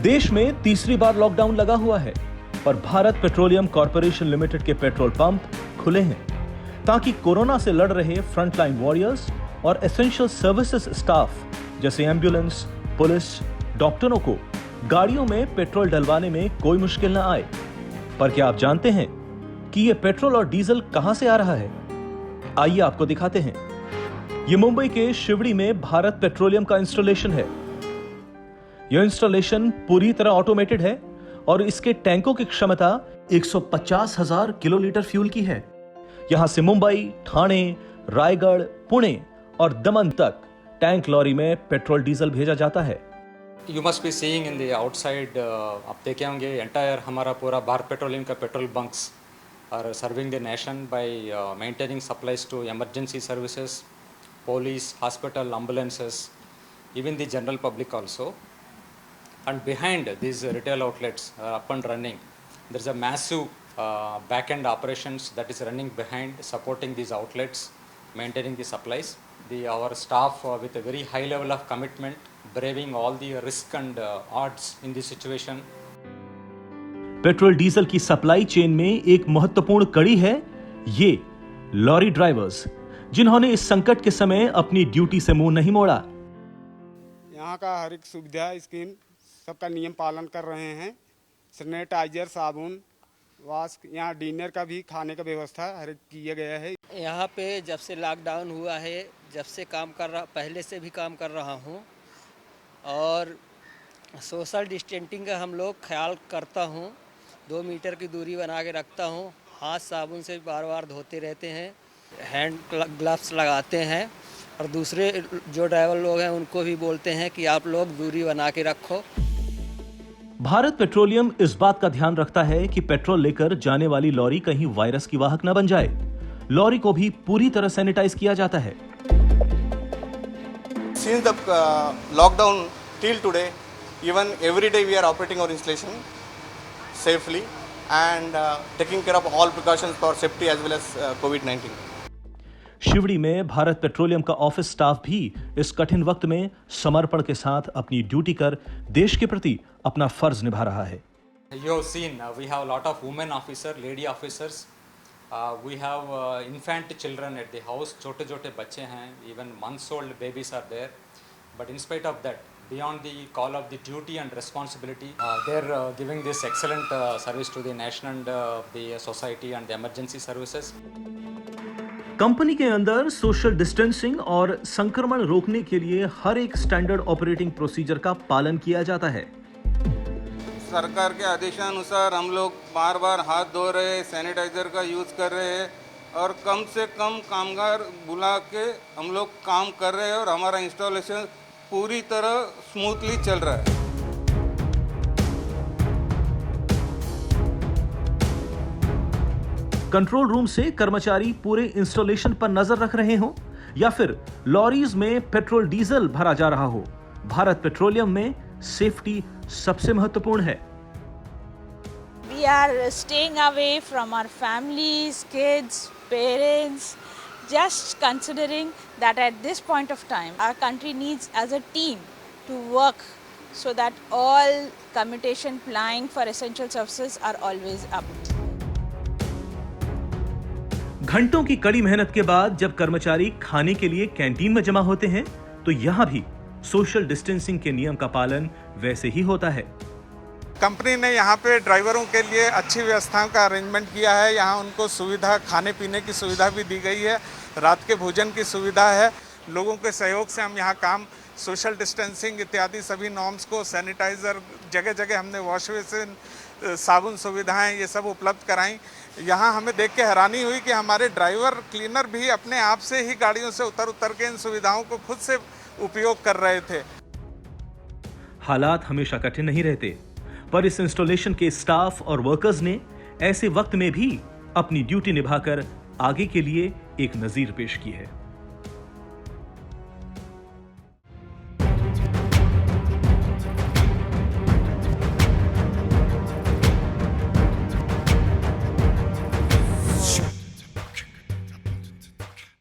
देश में तीसरी बार लॉकडाउन लगा हुआ है, पर भारत पेट्रोलियम कॉर्पोरेशन लिमिटेड के पेट्रोल पंप खुले हैं ताकि कोरोना से लड़ रहे फ्रंटलाइन वॉरियर्स और एसेंशियल सर्विसेज स्टाफ जैसे एम्बुलेंस, पुलिस, डॉक्टरों को गाड़ियों में पेट्रोल डलवाने में कोई मुश्किल न आए। पर क्या आप जानते हैं कि ये पेट्रोल और डीजल कहां से आ रहा है? आइए आपको दिखाते हैं। ये मुंबई के शिवड़ी में भारत पेट्रोलियम का इंस्टॉलेशन है। यह इंस्टॉलेशन पूरी तरह ऑटोमेटेड है और इसके टैंकों की क्षमता 150,000 किलोलीटर फ्यूल की है। यहां से मुंबई, ठाणे, रायगढ़, पुणे और दमन तक टैंक लॉरी में पेट्रोल डीजल भेजा जाता है। You must be seeing in the outside, आप देखे होंगे एंटायर हमारा पूरा भारत पेट्रोलियम का petrol bunks are serving the nation by maintaining supplies to emergency services, police, hospital, ambulances, even the general public also. And behind these retail outlets are up and running. There is a massive back-end operations that is running behind, supporting these outlets, maintaining the supplies. Our staff with a very high level of commitment, braving all the risk and odds in this situation. Petrol diesel की supply chain में एक महत्वपूर्ण कड़ी है ये lorry drivers, जिन्होंने इस संकट के समय अपनी ड्यूटी से मुंह नहीं मोड़ा। यहाँ का हर एक सुविधा स्कीम सबका नियम पालन कर रहे हैं। सैनिटाइजर, साबुन, मास्क, यहाँ डिनर का भी खाने का व्यवस्था हर एक किया गया है। यहाँ पे जब से लॉकडाउन हुआ है, जब से पहले से भी काम कर रहा हूँ और सोशल डिस्टेंसिंग का हम लोग ख्याल करता हूँ। 2 मीटर की दूरी बना के रखता हूँ। हाथ साबुन से बार बार धोते रहते हैं, हैंड ग्लव्स लगाते हैं और दूसरे जो ड्राइवर लोग हैं उनको भी बोलते हैं कि आप लोग दूरी बना के रखो। भारत पेट्रोलियम इस बात का ध्यान रखता है कि पेट्रोल लेकर जाने वाली लॉरी कहीं वायरस की वाहक न बन जाए। लॉरी को भी पूरी तरह सैनिटाइज किया जाता है। Since the lockdown till today, even every day we are operating our installation safely and taking care of all precautions for safety as well as COVID-19. Sewri में भारत पेट्रोलियम का ऑफिस स्टाफ भी इस कठिन वक्त में समर्पण के साथ अपनी ड्यूटी कर देश के प्रति अपना फर्ज निभा रहा है। You have seen we have a lot of women officer, lady officers. We have infant children at the house. छोटे-छोटे बच्चे हैं, even months old babies are there. But in spite of that, beyond the call of the duty and responsibility, they're giving this excellent service to the nation and the society and the emergency services. Company के अंदर social distancing और संक्रमण रोकने के लिए हर एक standard operating procedure का पालन किया जाता है। सरकार के आदेशानुसार हम लोग बार बार हाथ धो रहे हैं, सैनिटाइजर का यूज़ कर रहे हैं और कम से कम कामगार बुला के हम लोग काम कर रहे हैं और हमारा इंस्टॉलेशन पूरी तरह स्मूथली चल रहा है। कंट्रोल रूम से कर्मचारी पूरे इंस्टॉलेशन पर नजर रख रहे हों या फिर लॉरीज में पेट्रोल डीजल भरा जा रहा हो, भारत पेट्रोलियम में सेफ्टी सबसे महत्वपूर्ण है। We are staying away from our families, kids, parents, just considering that at this point of time our country needs as a team to work so that all commutation flying for essential services are always up. घंटों की कड़ी मेहनत के बाद जब कर्मचारी खाने के लिए कैंटीन में जमा होते हैं तो यहां भी सोशल डिस्टेंसिंग के नियम का पालन वैसे ही होता है। कंपनी ने यहाँ पे ड्राइवरों के लिए अच्छी व्यवस्थाओं का अरेंजमेंट किया है। यहाँ उनको सुविधा, खाने पीने की सुविधा भी दी गई है, रात के भोजन की सुविधा है। लोगों के सहयोग से हम यहाँ काम सोशल डिस्टेंसिंग इत्यादि सभी नॉर्म्स को, सैनिटाइज़र, जगह जगह हमने वॉश बेसिन, साबुन सुविधाएं ये सब उपलब्ध कराई। यहाँ हमें देख के हैरानी हुई कि हमारे ड्राइवर क्लीनर भी अपने आप से ही गाड़ियों से उतर के इन सुविधाओं को खुद से उपयोग कर रहे थे। हालात हमेशा कठिन नहीं रहते, पर इस इंस्टॉलेशन के स्टाफ और वर्कर्स ने ऐसे वक्त में भी अपनी ड्यूटी निभाकर आगे के लिए एक नजीर पेश की है।